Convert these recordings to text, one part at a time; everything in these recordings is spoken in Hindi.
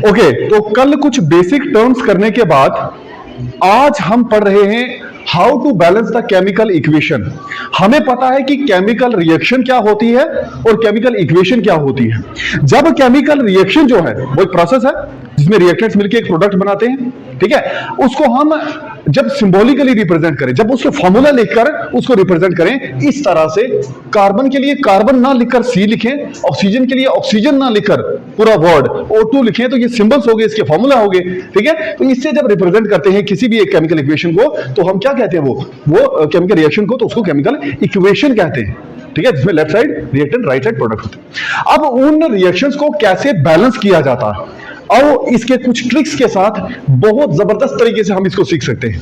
ओके, तो कल कुछ बेसिक टर्म्स करने के बाद आज हम पढ़ रहे हैं how to balance the chemical equation. हमें पता है कि केमिकल रिएक्शन क्या होती है और केमिकल इक्वेशन क्या होती है। जब केमिकल रिएक्शन जो है वो एक प्रोसेस है जिसमें रिएक्टेंट्स मिलकर एक प्रोडक्ट बनाते हैं, ठीक है, उसको हम जब सिंबॉलिकली रिप्रेजेंट करें, जब उसको फॉर्मूला लिखकर उसको रिप्रेजेंट करें इस तरह से, कार्बन के लिए कार्बन ना लिखकर सी लिखें, ऑक्सीजन के लिए ऑक्सीजन ना लिखकर पूरा वर्ड O2 लिखें, तो ये सिंबल्स हो गए, इसके फॉर्मूला हो गए, ठीक है। तो इससे जब रिप्रेजेंट करते हैं किसी भी एक केमिकल इक्वेशन को, तो हम क्या कहते हैं, वो केमिकल रिएक्शन को, तो उसको केमिकल इक्वेशन कहते हैं, ठीक है, जिसमें left side reactant, right side product होते हैं। अब उन रिएक्शंस को कैसे बैलेंस किया जाता है और इसके कुछ ट्रिक्स के साथ बहुत जबरदस्त तरीके से हम इसको सीख सकते हैं,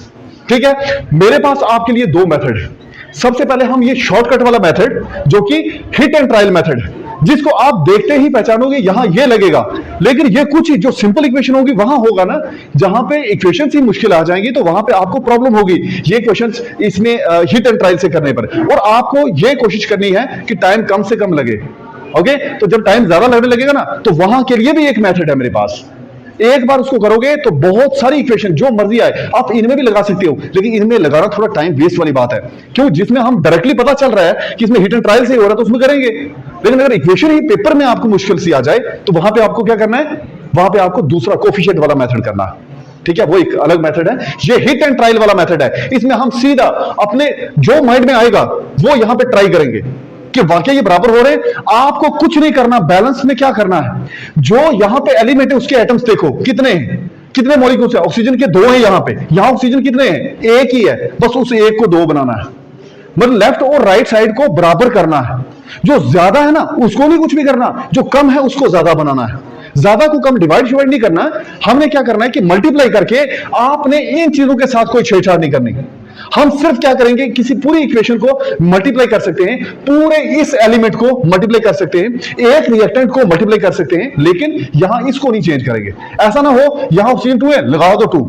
ठीक है। मेरे पास आपके लिए दो मेथड है। सबसे पहले हम ये शॉर्टकट वाला मेथड जो कि हिट एंड ट्रायल मेथड है, जिसको आप देखते ही पहचानोगे यहां ये लगेगा, लेकिन ये कुछ जो सिंपल इक्वेशन होगी वहां होगा ना, जहां पे इक्वेशन ही मुश्किल आ जाएंगी तो वहां पे आपको प्रॉब्लम होगी ये क्वेश्चंस इसमें हिट एंड ट्रायल से करने पर। और आपको ये कोशिश करनी है कि टाइम कम से कम लगे, ओके। तो जब टाइम ज्यादा लगने लगेगा ना, तो वहां के लिए भी एक मेथड है मेरे पास। एक बार उसको करोगे तो बहुत सारी इक्वेशन जो मर्जी आए आप इनमें भी लगा सकते हो, लेकिन इनमें लगाना थोड़ा टाइम वेस्ट वाली बात है, क्यों, जिसमें हम डायरेक्टली पता चल रहा है कि इसमें हिट एंड ट्रायल से ही हो रहा है तो उसमें करेंगे। लेकिन अगर इक्वेशन ही पेपर में आपको मुश्किल सी आ जाए तो वहां पे आपको क्या करना है, वहां पे आपको दूसरा कोफिशिएंट वाला मेथड करना है, ठीक है, वो एक अलग मेथड है। ये हिट एंड ट्रायल वाला मेथड है, इसमें हम सीधा अपने जो माइंड में आएगा वो यहां पे ट्राई करेंगे कि वाकई ये बराबर हो रहे हैं। आपको कुछ नहीं करना, बैलेंस में क्या करना है, जो यहां पे एलिमेंट है उसके एटम्स देखो कितने हैं, कितने मॉलिक्यूल्स है, ऑक्सीजन के दो हैं यहां पे, यहां ऑक्सीजन कितने हैं, एक ही है, बस उस एक को दो बनाना है, मतलब लेफ्ट और राइट साइड को बराबर करना है। जो ज्यादा है ना उसको नहीं कुछ भी करना, जो कम है उसको ज्यादा बनाना है, ज्यादा को कम डिवाइड नहीं करना। हमने क्या करना है कि मल्टीप्लाई करके आपने इन चीजों के साथ कोई छेड़छाड़ नहीं करनी। हम सिर्फ क्या करेंगे, किसी पूरी इक्वेशन को मल्टीप्लाई कर सकते हैं, पूरे इस एलिमेंट को मल्टीप्लाई कर सकते हैं, एक रिएक्टेंट को मल्टीप्लाई कर सकते हैं, लेकिन यहां इसको नहीं चेंज करेंगे। ऐसा ना हो यहां ऑक्सीजन 2 है लगा दो 2,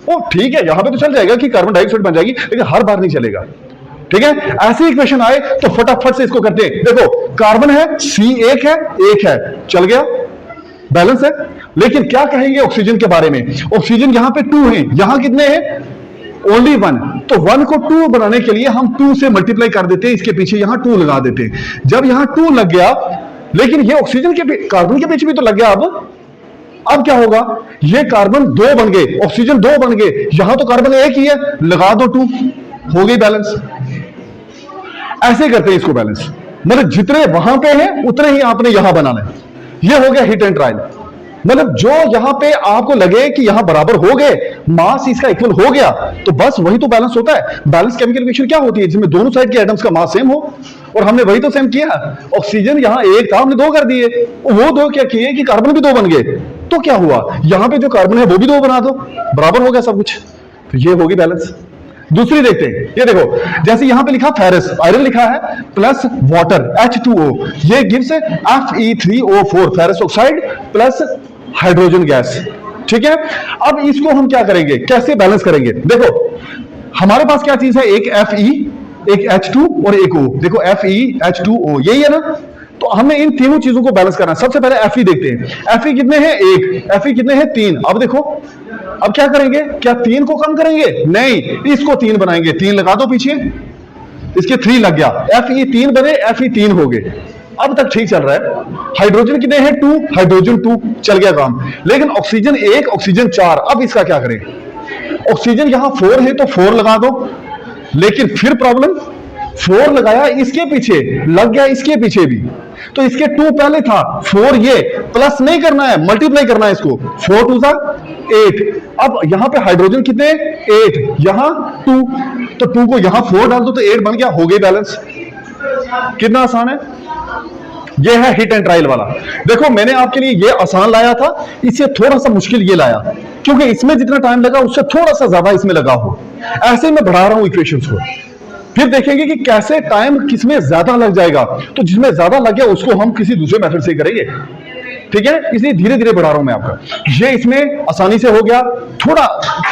ओ ठीक है, यहां पे तो चल जाएगा कि कार्बन डाइऑक्साइड बन जाएगी, लेकिन हर बार नहीं चलेगा, ठीक है। ऐसी इक्वेशन आए तो फटाफट से इसको करते हैं। देखो कार्बन है, C एक है, चल गया, बैलेंस है। लेकिन क्या कहेंगे ऑक्सीजन के बारे में, ऑक्सीजन यहां पे 2 है, यहां कितने हैं, ओनली 1, तो 1 को 2 बनाने के लिए हम 2 से मल्टीप्लाई कर देते हैं, इसके पीछे यहां 2 लगा देते हैं। जब यहां 2 लग गया, लेकिन ये ऑक्सीजन के कार्बन के पीछे भी तो लग गया, अब क्या होगा, ये कार्बन 2 बन गए, ऑक्सीजन 2 बन गए, यहां तो कार्बन एक ही है, लगा दो 2, हो गई बैलेंस। ऐसे करते हैं इसको बैलेंस, मतलब जितने वहां पे हैं उतने ही आपने यहां बनाना है। ये हो गया हिट एंड ट्रायल, मतलब जो यहां पे आपको लगे कि यहां बराबर हो गए, मास इसका इक्वल हो गया, तो बस वही तो बैलेंस होता है। बैलेंस केमिकल इक्वेशन क्या होती है, जिसमें दोनों साइड के एटम्स का मास सेम हो, और हमने वही तो सेम किया। ऑक्सीजन यहां एक था, हमने 2 कर दिए, वो 2 क्या किए कि कार्बन भी 2 बन गए, तो क्या हुआ, यहां पे जो कार्बन है वो भी 2 बना दो, बराबर हो गया सब कुछ, तो ये होगी बैलेंस। दूसरी देखते हैं, ये देखो जैसे यहां पे लिखा फेरस, आयरन लिखा है, प्लस वाटर H2O, ये gives Fe3O4, ferrous oxide plus hydrogen gas, ठीक है। अब इसको हम क्या करेंगे, कैसे बैलेंस करेंगे, देखो हमारे पास क्या चीज है, एक Fe, एक H2 और एक O, देखो FeH2O यही है ना, तो हमें इन तीनों चीजों को बैलेंस करना है। सबसे पहले Fe देखते हैं, Fe कितने हैं, 1, Fe कितने हैं, 3। अब देखो, अब क्या करेंगे, क्या 3 को कम करेंगे, नहीं, इसको 3 बनाएंगे, 3 लगा दो पीछे, इसके 3 लग गया, Fe3 बने, Fe3 हो गए, अब तक ठीक चल रहा है। हाइड्रोजन कितने हैं, 2, हाइड्रोजन 2, चल गया काम। लेकिन ऑक्सीजन 1, ऑक्सीजन 4, अब इसका क्या करें, ऑक्सीजन यहां 4 है तो 4 लगा दो, लेकिन फिर प्रॉब्लम, 4 लगाया इसके पीछे, लग गया इसके पीछे भी, तो इसके 2 पहले था, 4 ये प्लस नहीं करना है, मल्टीप्लाई करना है इसको, 4 2 8। अब यहां पे हाइड्रोजन कितने, 8, यहां 2, तो 2 को यहां 4 डाल दो तो 8 बन गया, हो गई बैलेंस। कितना आसान है, ये है हिट एंड ट्रायल वाला। देखो मैंने आपके लिए ये आसान लाया था, इससे थोड़ा सा मुश्किल ये लाया, क्योंकि इसमें जितना टाइम लगा उससे थोड़ा सा ज्यादा इसमें लगा हो, ऐसे मैं बढ़ा रहा हूं इक्वेशंस को। फिर देखेंगे कि कैसे टाइम किसमें ज्यादा लग जाएगा, तो जिसमें ज्यादा लग गया उसको हम किसी दूसरे मेथड से करेंगे, ठीक है। इसलिए धीरे धीरे बढ़ा रहा हूं मैं आपका, ये इसमें आसानी से हो गया, थोड़ा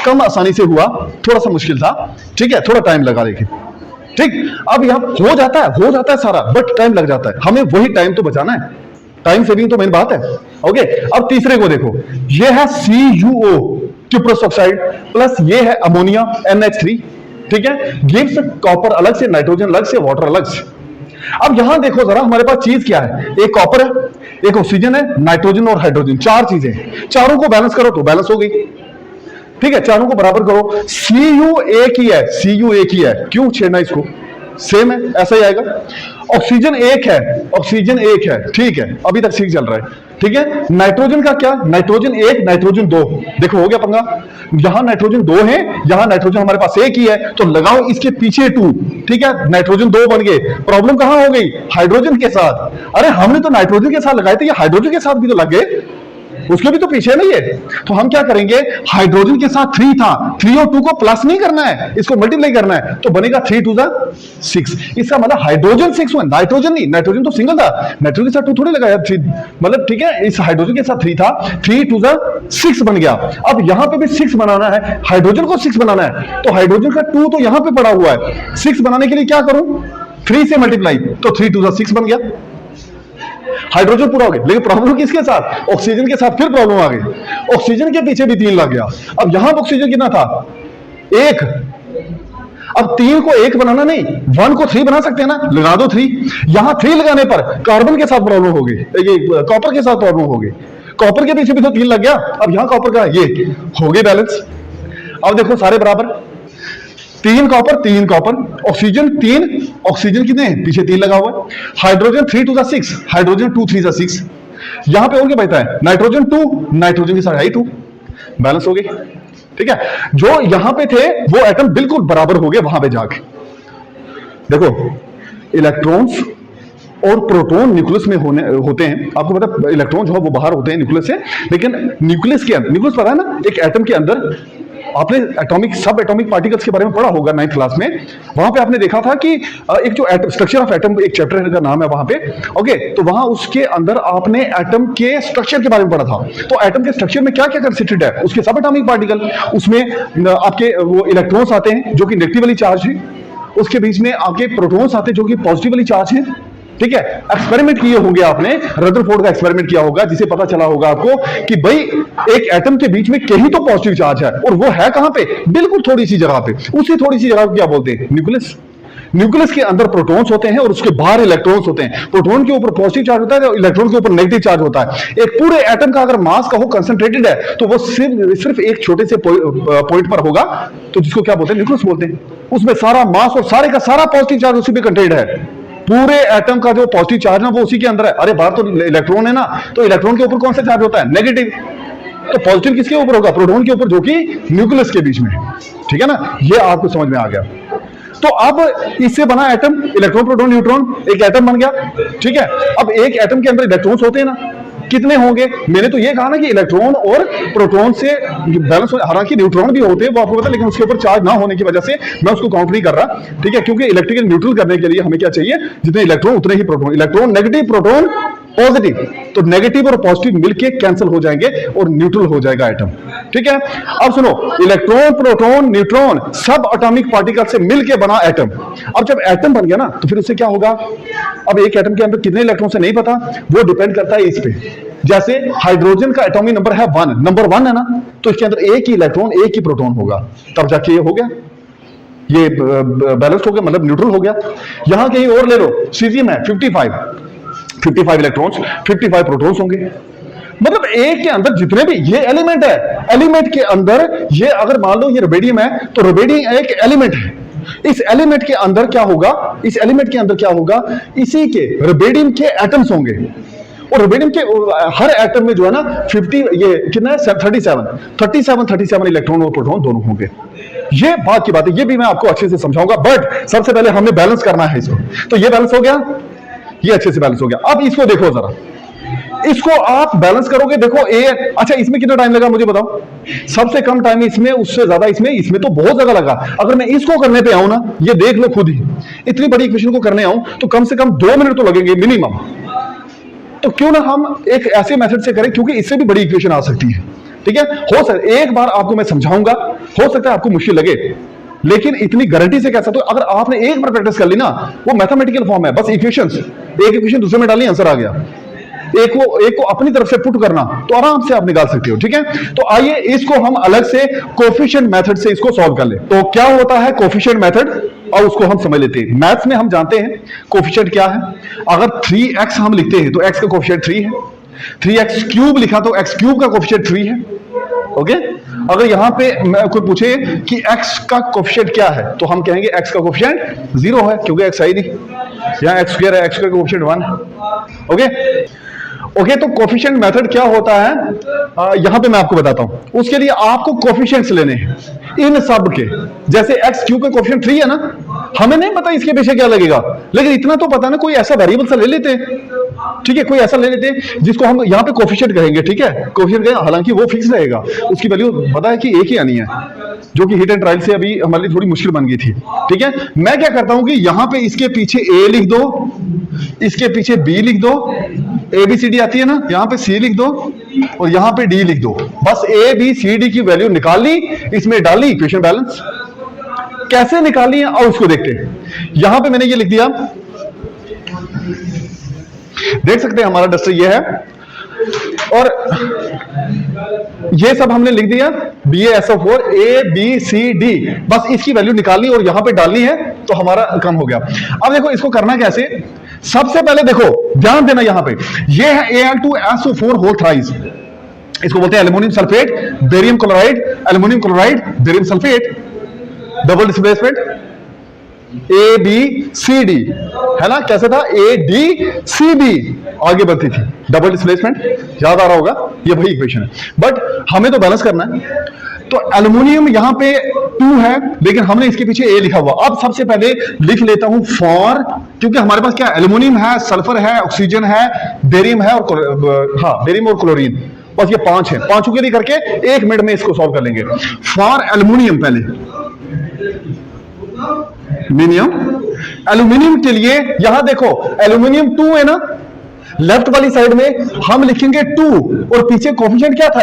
कम आसानी से हुआ, थोड़ा सा मुश्किल था, ठीक है, थोड़ा टाइम लगा। देखिए ठीक, अब यहां हो जाता है सारा, बट टाइम लग जाता है, हमें वही टाइम तो बचाना है, टाइम सेविंग तो मेन बात है। ओके, अब तीसरे को देखो, ये है CuO क्यूप्रस ऑक्साइड प्लस ये है अमोनिया NH3, ठीक है, गिव्स कॉपर अलग से, नाइट्रोजन अलग से, वाटर अलग से। अब यहां देखो जरा, हमारे पास चीज क्या है, एक कॉपर है, एक ऑक्सीजन है, नाइट्रोजन और हाइड्रोजन, चार चीजें, चारों को बैलेंस करो तो बैलेंस हो गई, ठीक है, चारों को बराबर करो। Cu एक ही है, Cu एक ही है, क्यों छेड़ना इसको, सेम है, ऐसा ही आएगा। ऑक्सीजन एक है, ऑक्सीजन एक है, ठीक है, अभी तक ठीक चल रहा है, ठीक है। नाइट्रोजन का क्या, नाइट्रोजन एक, नाइट्रोजन दो, देखो हो गया पंगा, यहां नाइट्रोजन दो है, यहां नाइट्रोजन हमारे पास एक ही है, तो लगाओ इसके पीछे 2, ठीक है, नाइट्रोजन दो बन गए। प्रॉब्लम कहां हो गई, हाइड्रोजन के साथ, अरे हमने तो नाइट्रोजन के साथ लगाए थे, ये हाइड्रोजन के साथ भी तो लग गए, उसके भी तो पीछे नहीं है। तो हम क्या करेंगे, हाइड्रोजन के साथ 3 था, 3 और 2 को प्लस नहीं करना है, इसको मल्टीप्लाई करना है, तो बनेगा 3 2 6। इसका मतलब हाइड्रोजन 6 हुआ, नाइट्रोजन नहीं, नाइट्रोजन तो सिंगल था, नाइट्रोजन के साथ 2 थोड़ी लगाया, 3 मतलब, ठीक है, इस हाइड्रोजन के साथ 3 था, 3 2 6 बन गया। अब यहां पे भी 6 बनाना है, हाइड्रोजन को 6 बनाना है, तो हाइड्रोजन का 2 तो यहां पे पड़ा हुआ है, 6 बनाने के लिए क्या करूं, 3 से मल्टीप्लाई, तो 3 2 6 बन गया, हाइड्रोजन पूरा हो गया। लेकिन प्रॉब्लम किसके साथ, ऑक्सीजन के साथ फिर प्रॉब्लम आ गई, ऑक्सीजन के पीछे भी 3 लग गया। अब यहां ऑक्सीजन कितना था, 1, अब 3 को 1 बनाना नहीं, 1 को 3 बना सकते हैं ना, लगा दो 3, यहां 3 लगाने पर कार्बन के साथ प्रॉब्लम हो गई, ये कॉपर के साथ प्रॉब्लम हो गई, कॉपर के पीछे भी तो 3 लग गया, अब यहां कॉपर का ये हो गई बैलेंस। अब देखो सारे बराबर, 3 कॉपर, ऑक्सीजन 3, ऑक्सीजन कितने हैं, पीछे 3 लगा हुआ है, हाइड्रोजन 3 2 6, हाइड्रोजन 2 3 6, यहां पे और क्या बचता है, नाइट्रोजन 2, नाइट्रोजन के साथ आई 2, बैलेंस हो गई, ठीक है। जो यहां पे थे वो एटम बिल्कुल बराबर हो गए वहां पे जाके। देखो इलेक्ट्रॉन्स और प्रोटॉन न्यूक्लियस में होते हैं, आपको पता है इलेक्ट्रॉन जो है वो बाहर होते हैं न्यूक्लियस से, लेकिन न्यूक्लियस के अंदर, न्यूक्लियस पता है ना, एक एटम के अंदर, आपने एटॉमिक सब एटॉमिक पार्टिकल्स के बारे में पढ़ा होगा 9th क्लास में, वहां पे आपने देखा था कि एक जो स्ट्रक्चर ऑफ एटम, एक चैप्टर का नाम है वहां पे, ओके, तो वहां उसके अंदर आपने एटम के स्ट्रक्चर के बारे में पढ़ा था। तो एटम के स्ट्रक्चर में क्या क्या कंस्टिट्यूट है, उसके सब एटॉमिक पार्टिकल, उसमें आपके वो इलेक्ट्रॉन्स आते हैं जो कि नेगेटिवली चार्ज है, उसके बीच में आपके प्रोटॉन्स आते हैं जो कि पॉजिटिवली चार्ज है, ठीक है। एक्सपेरिमेंट किए होंगे आपने, रदरफोर्ड का एक्सपेरिमेंट किया होगा, जिसे पता चला होगा आपको कि भाई एक एटम के बीच में कहीं तो पॉजिटिव चार्ज है, और वो है कहां पे, बिल्कुल थोड़ी सी जगह पे, उसी थोड़ी सी जगह को क्या बोलते हैं, न्यूक्लियस। न्यूक्लियस के अंदर प्रोटॉन्स होते हैं और उसके बाहर इलेक्ट्रॉन्स होते हैं, प्रोटॉन के ऊपर पॉजिटिव चार्ज होता है, इलेक्ट्रॉन के ऊपर नेगेटिव चार्ज होता है। एक पूरे एटम का अगर मास का हो कंसंट्रेटेड है, तो वो सिर्फ एक छोटे से पॉइंट पर होगा, तो जिसको क्या बोलते हैं, न्यूक्लियस बोलते हैं। उसमें सारा मास और सारे का सारा पॉजिटिव चार्ज उसी पे कंटेन्ड है, पूरे एटम का जो पॉजिटिव चार्ज ना वो उसी के अंदर है। अरे बाहर तो इलेक्ट्रॉन है ना, तो इलेक्ट्रॉन के ऊपर कौन सा चार्ज होता है, नेगेटिव, तो पॉजिटिव किसके ऊपर होगा, प्रोटॉन के ऊपर, जो कि न्यूक्लियस के बीच में है, ठीक है ना, ये आपको समझ में आ गया। तो अब इससे बना एटम, इलेक्ट्रॉन प्रोटॉन न्यूट्रॉन, एक एटम बन गया, ठीक है। अब एक एटम के अंदर इलेक्ट्रॉन्स होते हैं ना, कितने होंगे, मैंने तो ये कहा ना कि इलेक्ट्रॉन और प्रोटॉन से बैलेंस हो, हालांकि न्यूट्रॉन भी होते हैं वो आपको पता है, लेकिन उसके ऊपर चार्ज ना होने की वजह से मैं उसको काउंट नहीं कर रहा, ठीक है, क्योंकि इलेक्ट्रिकल न्यूट्रल करने के लिए हमें क्या चाहिए, जितने इलेक्ट्रॉन उतने ही proton, electron negative, proton positive, तो नेगेटिव और पॉजिटिव मिलके कैंसिल हो जाएंगे और न्यूट्रल हो जाएगा एटम, ठीक है। अब सुनो, इलेक्ट्रॉन प्रोटॉन न्यूट्रॉन सब एटॉमिक पार्टिकल से मिलके बना एटम। अब जब एटम बन गया ना, तो फिर उससे क्या होगा, अब एक एटम के अंदर कितने इलेक्ट्रॉन से नहीं पता, वो डिपेंड करता है इस पे। जैसे हाइड्रोजन का एटॉमिक नंबर है 1, नंबर 1 है ना, तो इसके अंदर एक ही इलेक्ट्रॉन एक ही प्रोटॉन होगा, तब जाके ये हो गया, ये बैलेंस हो गया, मतलब न्यूट्रल हो गया। यहां कहीं और ले लो, सीजियम है 55 इलेक्ट्रॉन्स, 55 प्रोटॉन्स होंगे, मतलब एक के अंदर जितने भी ये एलिमेंट है, एलिमेंट के अंदर ये अगर मान लो ये रुबिडियम है, तो रुबिडियम एक एलिमेंट है, इस एलिमेंट के अंदर क्या होगा, इस एलिमेंट के अंदर क्या होगा, इसी के रुबिडियम के एटम्स होंगे, और रुबिडियम के हर एटम में जो है ना 50, ये कितना है 37 इलेक्ट्रॉन और प्रोटॉन दोनों होंगे। ये बात की बात है, ये भी मैं आपको अच्छे से समझाऊंगा, बट सबसे पहले हमें बैलेंस करना है इसको। तो ये बैलेंस हो गया, ये अच्छे से बैलेंस हो गया। अब इसको देखो जरा, इसको आप बैलेंस करोगे, देखो ए, अच्छा इसमें कितना टाइम लगा मुझे बताओ, सबसे कम टाइम इसमें, उससे ज्यादा इसमें, इसमें तो बहुत ज्यादा लगा। अगर मैं इसको करने पे आऊं ना, ये देख लो खुद ही, इतनी बड़ी इक्वेशन को करने आऊं तो कम से कम 2 मिनट तो लगेंगे मिनिमम। तो क्यों ना हम एक ऐसे मेथड से करें, क्योंकि इससे भी बड़ी इक्वेशन आ सकती है, ठीक है। हो सकता एक बार आपको मैं समझाऊंगा, हो सकता है आपको मुश्किल लगे, लेकिन इतनी गारंटी से कह सकते हो, अगर आपने एक बार प्रैक्टिस कर ली ना, वो मैथमेटिकल फॉर्म है, बस इक्वेशंस, एक इक्वेशन दूसरे में डाली, आंसर आ गया। एक को अपनी तरफ से पुट करना तो आराम से आप निकाल सकते हो। ठीक है, तो आइए इसको हम अलग से कोफिशिएंट मेथड से इसको सॉल्व कर ले। तो क्या होता है कोफिशिएंट मेथड, और उसको हम समझ लेते हैं। मैथ्स में हम जानते हैं कोफिशिएंट क्या है। अगर 3x हम लिखते हैं तो x का कोफिशिएंट 3 है, 3x क्यूब लिखा तो x क्यूब का कोफिशिएंट 3 है। ओके, अगर यहां पे कोई पूछे कि x का कोफिशिएंट क्या है तो हम कहेंगे x का कोफिशिएंट 0 है, क्योंकि x है ही नहीं, यहां x स्क्वायर है, x स्क्वायर का कोफिशिएंट 1 है। ओके, तो कोफिशिएंट मेथड क्या होता है, यहां पे मैं आपको बताता हूं। उसके लिए आपको कोफिशिएंट्स लेने हैं इन सब के। जैसे x क्यूब का कोफिशिएंट 3 है ना, हमें नहीं पता इसके पीछे क्या लगेगा, लेकिन इतना तो पता ना, कोई ऐसा वेरिएबल सा ले लेते हैं। ठीक है, कोई ऐसा ले लेते हैं जिसको हम यहां पे कोफिशिएंट कहेंगे। ठीक है, कोफिशिएंट कहेंगे, हालांकि वो फिक्स रहेगा, उसकी वैल्यू पता है कि एक ही आनी है, जो कि हिट एंड ट्रायल से अभी हमारे लिए थोड़ी मुश्किल बन गई थी। ठीक है, मैं क्या करता हूं कि यहां पे इसके पीछे a लिख दो, इसके पीछे b लिख दो, ABCD आती है ना, यहां पे C लिख दो और यहां पे D लिख दो। बस ABCD की वैल्यू निकाल ली, इसमें डाली, इक्वेशन बैलेंस। कैसे निकाली है और उसको देखते हैं। यहां पे मैंने ये लिख दिया, देख सकते हैं हमारा डस्टर ये है, और ये सब हमने लिख दिया BaSO4 ABCD। बस इसकी वैल्यू निकालनी और यहां पे डालनी है तो हमारा काम हो गया। अब देखो इसको करना कैसे। सबसे पहले देखो, ध्यान देना, यहां पे ये है Al2SO4 होल थ्राइस, इसको बोलते हैं aluminium sulphate, barium chloride, aluminium chloride, barium sulphate, double displacement ABCD है ना। कैसे था, ADCB आगे बढ़ती थी, डबल डिस्प्लेसमेंट, याद आ रहा होगा, ये वही इक्वेशन है। बट हमें तो बैलेंस करना है, तो एल्युमिनियम यहां पे 2 है, लेकिन हमने इसके पीछे A लिखा हुआ। अब सबसे पहले लिख लेता हूं फॉर, क्योंकि हमारे पास क्या, एल्युमिनियम है, सल्फर है, ऑक्सीजन है, बेरियम है, और बेरियम और क्लोरीन, बस ये 5 है। पांचों के लिए करके 1 मिनट में इसको सॉल्व कर लेंगे। फॉर एल्युमिनियम, पहले एल्युमिनियम के लिए यहां देखो एल्युमिनियम 2 है ना, लेफ्ट वाली साइड में हम लिखेंगे 2 और पीछे कोफिशिएंट क्या था,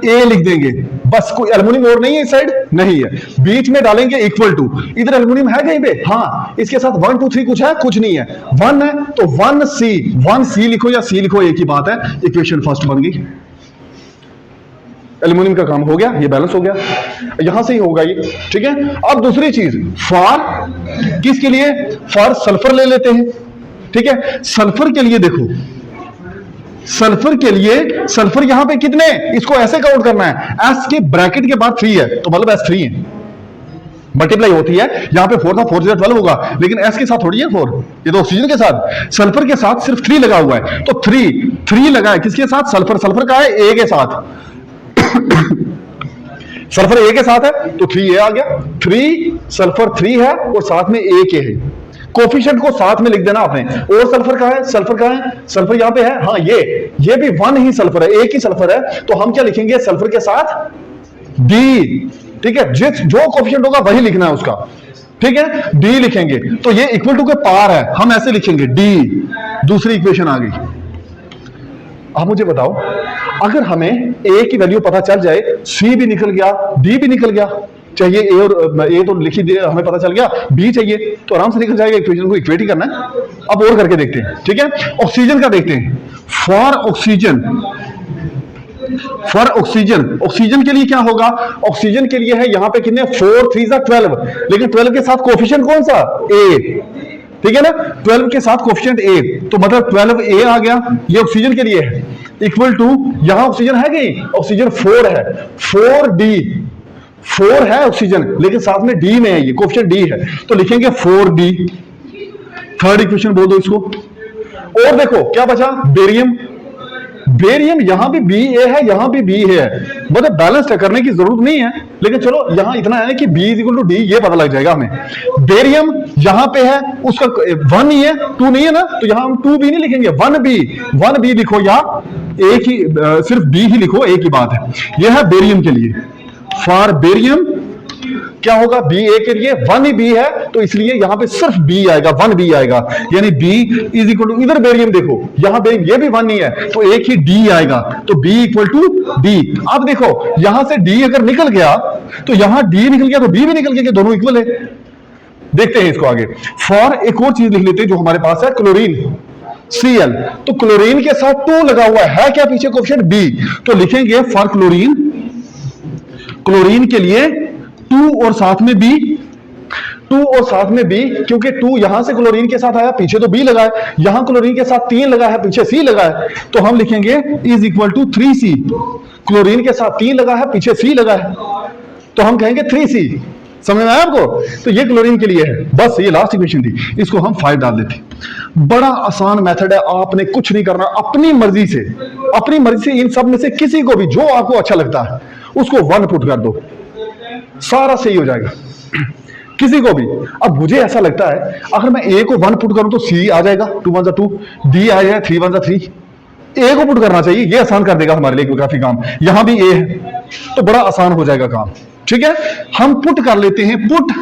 A लिख देंगे। बस, कोई एल्युमिनियम और नहीं है इस साइड, नहीं है, बीच में डालेंगे इक्वल टू। इधर एल्युमिनियम है कहीं पे, हाँ, इसके साथ 1 2 3 कुछ है, कुछ नहीं है, 1 है तो 1C लिखो या C लिखो, एक ही बात है, इक्वेशन फर्स्ट बन गई। एल्युमिनियम का काम हो गया, ये बैलेंस हो गया, यहां से ही होगा ये। ठीक है, अब दूसरी चीज, फॉर किसके लिए, फॉर सल्फर ले लेते हैं। ठीक है, सल्फर के लिए देखो, सल्फर के लिए, सल्फर यहां पे कितने, इसको ऐसे काउंट करना है, S के ब्रैकेट के बाद 3 है तो मतलब S3 है, मल्टीप्लाई होती है, यहां पे 4 था, 4 से 12 होगा, लेकिन S के साथ थोड़ी है 4, ये तो ऑक्सीजन के साथ, सल्फर के साथ सिर्फ 3 लगा हुआ है, तो 3 लगा है किसके साथ, सल्फर का है A के साथ, सल्फर A के साथ है तो 3A आ गया, 3 सल्फर 3 है और साथ में A के है। कोफिशिएंट को साथ में लिख देना आपने। और सल्फर का है, सल्फर यहां पे है, हाँ, ये भी 1 ही सल्फर है, एक ही सल्फर है, तो हम क्या लिखेंगे, सल्फर के साथ D। ठीक है, जो कोफिशिएंट होगा वही लिखना है उसका। ठीक है, D लिखेंगे तो ये इक्वल टू के पार है, हम ऐसे लिखेंगे D। दूसरी इक्वेशन आ गई। अब मुझे बताओ, अगर हमें A की वैल्यू पता चल जाए, C भी निकल गया, D भी निकल गया, चाहिए A और A तो लिख ही दे, हमें पता चल गया, B चाहिए तो आराम से निकल जाएगा, इक्वेशन को इक्वेट ही करना है। अब और करके देखते हैं। ठीक है, ऑक्सीजन का देखते हैं। फॉर ऑक्सीजन के लिए क्या होगा, ऑक्सीजन के लिए है यहां पे कितने, 4 3 12, लेकिन 12 के साथ कोफिशिएंट कौन सा, A। ठीक है ना, 12 के साथ कोफिशिएंट A, तो मतलब 12A आ गया, ये ऑक्सीजन के लिए है, इक्वल टू, यहां ऑक्सीजन है कि, ऑक्सीजन 4 है, 4D, 4 है ऑक्सीजन, लेकिन साथ में D में है, ये कोफिशिएंट D है, तो लिखेंगे 4D। थर्ड इक्वेशन बोल दो इसको। और देखो क्या बचा, बेरियम यहां भी BA है, यहां भी B है, मतलब बैलेंस करने की जरूरत नहीं है, लेकिन चलो यहां इतना है कि B = D, ये पता लग जाएगा हमें। बेरियम यहां पे है, उसका 1 ही है, 2 नहीं है ना, तो यहां हम 2B नहीं लिखेंगे, 1B लिखो, या एक ही, सिर्फ B ही लिखो, एक ही बात है। यह है बेरियम के लिए। फॉर बेरियम क्या होगा, बी ए के लिए 1 ही बी है, तो इसलिए यहां पे सिर्फ बी आएगा, 1 बी आएगा, यानी बी इज इक्वल टू, इधर बेरियम देखो, यहां बेरियम ये भी 1 नहीं है, तो एक ही डी आएगा, तो बी इक्वल टू डी। अब देखो यहां से डी अगर निकल गया तो यहां डी निकल गया तो बी भी निकल गया, दोनों इक्वल है। देखते हैं इसको आगे। फॉर एक और चीज लिख लेते हैं जो हमारे पास है, क्लोरीन Cl, तो क्लोरीन के साथ 2 लगा हुआ है क्या पीछे कोएफिशिएंट B, तो लिखेंगे फॉर क्लोरीन, क्लोरीन के लिए 2 और साथ में B, 2 और साथ में B, क्योंकि 2 यहां से क्लोरीन के साथ आया, पीछे तो B लगा है, यहां क्लोरीन के साथ 3 लगा है, पीछे C लगा है, तो हम लिखेंगे is equal to 3C। Chlorine के साथ 3 लगा है, पीछे C लगा है, तो हम कहेंगे 3C। समझ में आया आपको? तो ये क्लोरीन के लिए है, बस ये लास्ट इक्वेशन थी, इसको हम 5 डाल देते। बड़ा आसान मेथड है, आपने कुछ नहीं करना, अपनी मर्जी से इन सब में से किसी को भी जो आपको अच्छा लगता है उसको 1 पुट कर दो, सारा सही हो जाएगा, किसी को भी। अब मुझे ऐसा लगता है अगर मैं ए को 1 पुट करूं तो सी आ जाएगा, 2 1 2, डी आ जाएगा, 3 1 3। ए को पुट करना चाहिए, ये आसान कर देगा हमारे लिए काफी काम। यहां भी ए है तो बड़ा आसान हो जाएगा काम, ठीक है। हम पुट कर लेते हैं, put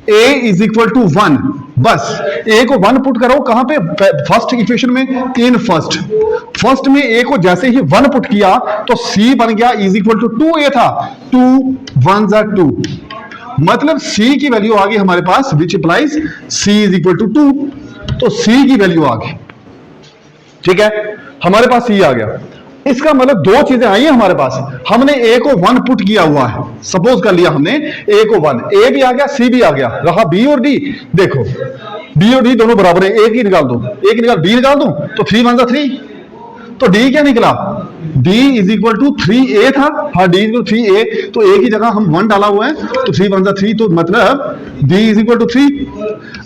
a is equal to 1, बस a को 1 पुट करो, कहां पे, फर्स्ट इक्वेशन में, इन फर्स्ट में a को जैसे ही 1 पुट किया तो c बन गया इज इक्वल टू 2a था, 2 1 2, मतलब c की वैल्यू आ गई हमारे पास, which implies c is equal to 2, तो c की वैल्यू आ गई, ठीक है, हमारे पास c आ गया। इसका मतलब 2 चीजें आई हैं हमारे पास, हमने a को 1 पुट किया हुआ है, सपोज कर लिया हमने a को 1, a भी आ गया, c भी आ गया, रहा b और d। देखो b और d दोनों बराबर है, एक ही निकाल दो, एक निकाल b निकाल दो, तो 3 1 3, तो d क्या निकला, d is equal to 3a था, हाँ d इज इक्वल 3a, तो a की जगह हम 1 डाला हुआ है, तो 3 1 3, तो मतलब d इज इक्वल टू 3।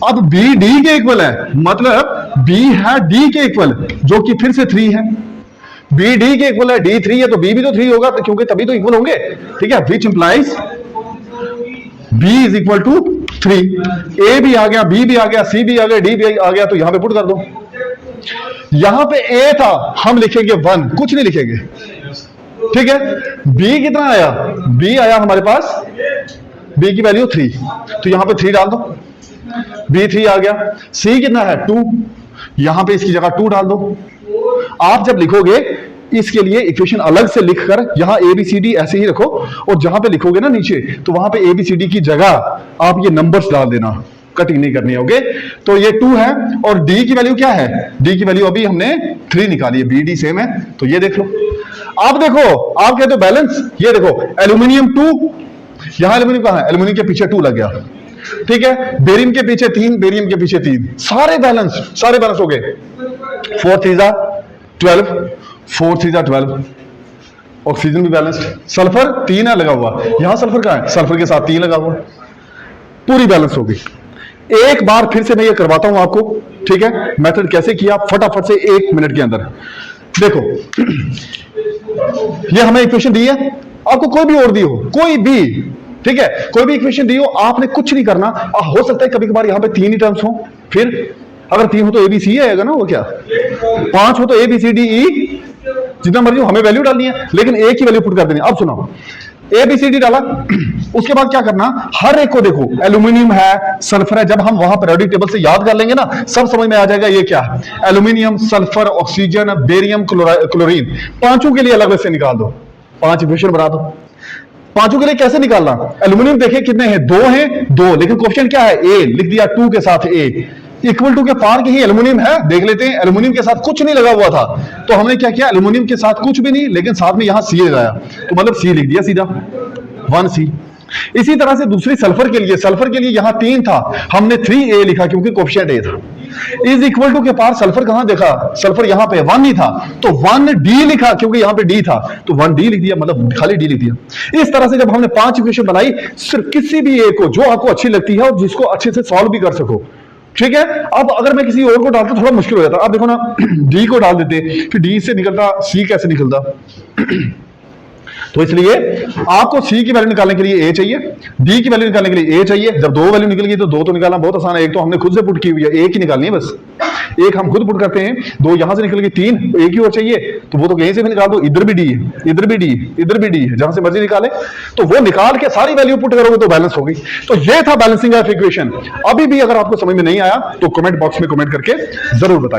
अब b d के इक्वल है, मतलब b है d के इक्वल, जो कि फिर से 3 है, बी डी के इक्वल है, डी 3 है तो बी भी तो 3 होगा, क्योंकि तभी तो इक्वल होंगे, ठीक है, which implies B is equal to 3। A भी आ गया, बी भी आ गया, सी भी आ गया, डी भी आ गया, तो यहां पे पुट कर दो। यहां पे ए था, हम लिखेंगे 1, कुछ नहीं लिखेंगे, ठीक है। बी कितना आया, बी आया हमारे पास, बी की वैल्यू 3, तो यहां पे 3 डाल दो, बी 3 आ गया। सी कितना है 2, यहां पे इसकी जगह 2 डाल दो। आप जब लिखोगे इसके लिए इक्वेशन अलग से लिखकर यहां ए बी सी डी ऐसे ही रखो, और जहां पे लिखोगे ना नीचे, तो वहां पे ए बी सी डी की जगह आप ये नंबर्स डाल देना, कटिंग नहीं करनी है, ओके। तो ये 2 है, और डी की वैल्यू क्या है, डी की वैल्यू अभी हमने 3 निकाली है, बी डी सेम है, तो ये देख लो। आप देखो, आप कहते हो बैलेंस, ये देखो एल्यूमिनियम 2, यहां एल्यूमिनियम कहां है, एल्यूमिनियम के पीछे 2 लग गया, ठीक है, बेरियम के पीछे 3, बेरियम के पीछे 3, सारे बैलेंस हो गए। 4 3 12, 4 3 12, ऑक्सीजन भी बैलेंस्ड, सल्फर 3 है लगा हुआ, यहां सल्फर कहां है, सल्फर के साथ 3 लगा हुआ, पूरी बैलेंस हो गई। एक बार फिर से मैं ये करवाता हूं आपको, ठीक है, मेथड कैसे किया, फटाफट से 1 मिनट के अंदर देखो। ये हमें इक्वेशन दी है, आपको कोई भी और दी हो, कोई भी, ठीक है, कोई भी इक्वेशन दी हो, आपने कुछ नहीं करना। हो सकता है कभी कभार यहां पे 3 ही टर्म्स हो, फिर अगर 3 हो तो एबीसी आएगा ना, वो क्या 5 हो तो A B C D E, जितना मर्जी हो, हमें वैल्यू डालनी है, लेकिन एक ही वैल्यू पुट कर देनी है। अब सुनो, ए बी सी डी डाला, उसके बाद क्या करना, हर एक को देखो, एल्यूमिनियम है, सल्फर है, जब हम वहां पीरियोडिक टेबल से याद कर लेंगे ना, सब समझ में आ जाएगा ये क्या है। Aluminium, sulphur, oxygen, barium, chlorine, पांचों के लिए अलग अलग से निकाल दो, 5 इक्वेशन बना दो। पांचों के लिए कैसे निकालना, एल्यूमिनियम देखिए कितने हैं, 2 हैं, 2, लेकिन क्वेश्चन क्या है, ए लिख दिया, 2 के साथ ए, इक्वल टू के पार के ही एल्यूमिनियम है, देख लेते हैं। एल्यूमिनियम के साथ कुछ नहीं लगा हुआ था, तो हमने क्या किया, एल्यूमिनियम के साथ कुछ भी नहीं, लेकिन साथ में यहां सी लगाया, तो मतलब सी लिख दिया सीधा, 1C। इसी तरह से दूसरी सल्फर के लिए यहां 3 था, हमने 3A लिखा क्योंकि कोएफिशिएंट A था। इज इक्वल टू के पार सल्फर कहां देखा, सल्फर यहां पे 1 ही था, तो 1D लिखा क्योंकि यहां पे D था, तो 1D लिख दिया, मतलब खाली D लिख दिया। इस तरह से जब हमने 5 इक्वेशन बनाई, सिर्फ किसी भी एक को जो आपको अच्छी लगती है और जिसको अच्छे से सॉल्व भी कर सको, ठीक है। अब अगर मैं किसी और को डालता थोड़ा मुश्किल हो जाता, अब देखो ना, D को डाल देते, फिर D से निकलता C कैसे निकलता, तो इसलिए आपको सी की वैल्यू निकालने के लिए ए चाहिए, डी की वैल्यू निकालने के लिए ए चाहिए। जब दो वैल्यू निकल गई तो दो तो निकालना बहुत आसान है, एक तो हमने खुद से पुट की हुई है, एक ही निकालनी है बस, एक हम खुद पुट करते हैं, दो यहां से निकल गई, तीन एक ही और चाहिए, तो वो तो कहीं से भी निकाल दो, इधर भी डी है, इधर भी डी, इधर भी डी है, जहां से मर्जी निकाले, तो वो निकाल के सारी वैल्यू पुट करोगे तो बैलेंस होगी। तो ये था बैलेंसिंग ऑफ इक्वेशन। अभी भी अगर आपको समझ में नहीं आया तो कमेंट बॉक्स में कमेंट करके जरूर बताइए।